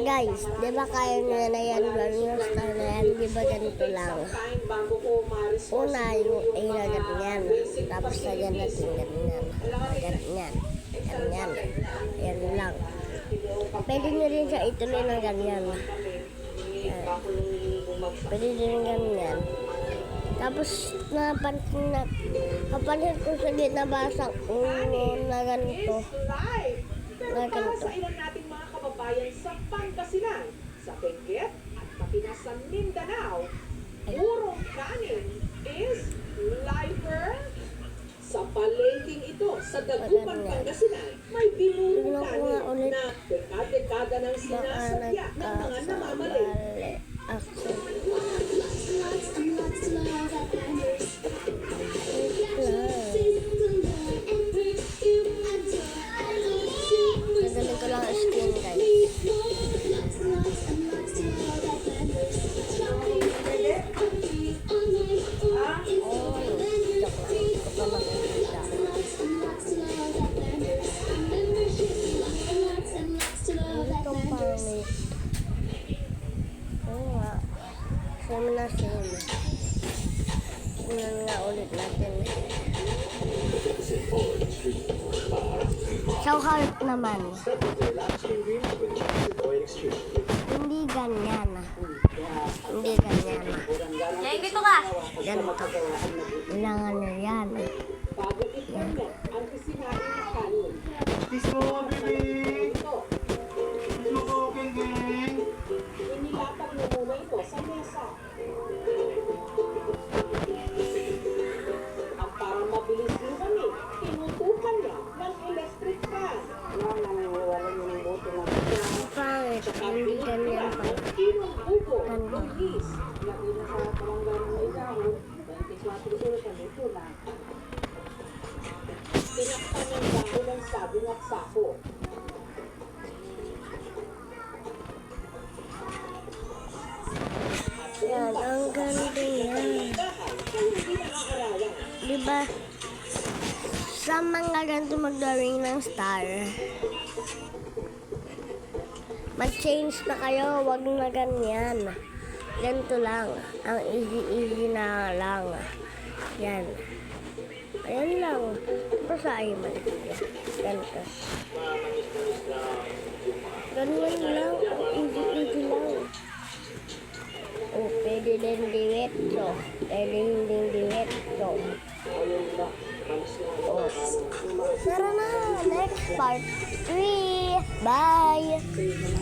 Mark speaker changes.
Speaker 1: guys, di ba kaya nyo na yan, yung star na yan, di ba ganito lang? Una, yung A na ganyan, tapos lagyan natin ganyan, ganyan, ganyan, yan lang. Pwede nyo rin siya ituloy ng ganyan. Pwede din ganyan. Tapos, napansin ko sa ginabasang ulo na ganito. Na ganito.
Speaker 2: Sa ilan nating mga kababayan sa Pangasinan, sa Benguet at pati na sa Mindanao, purong kanin is lifer. Sa palengking ito, sa Dagupan, Pangasinan, may binurong kanin na dekada-dekada ng sinasadya ng mga namamalengke.
Speaker 1: Nagaling ko lang ang screen, guys. Same na same. Tingnan nga ulit natin. Shoutout naman. Hindi ganyan. Hindi ganyan.
Speaker 3: Jay, dito ka!
Speaker 1: Ganito. Kailangan nyo yan. Yan.
Speaker 4: Kiss mo, baby! Kiss mo ko, Geng-Geng!
Speaker 2: Inilapag mo muna ito sa mesa. At para mabilis din kami, tinutukan niya ng electric fan.
Speaker 1: Ang pangit. Hindi ganyan pa.
Speaker 2: Kinong buko,
Speaker 1: Ano?
Speaker 2: lugis. Lagi na sa palanggan ng idahon, 24 oras kami ito na. Tinakpan ng dahon ng saging at sako.
Speaker 1: Yan, ang ganda yan. Diba? Sa mga ganito mag-drawing ng star, mag-change na kayo, wag na ganyan. Ganito lang. Ang easy na lang. Yan. Ayan lang. Pasahin mo. Ganito. Ganyan lang. Easy lang. Oh, pwede din diretso. Pwede din diretso. Oh. Tara na. Next part 3. Bye!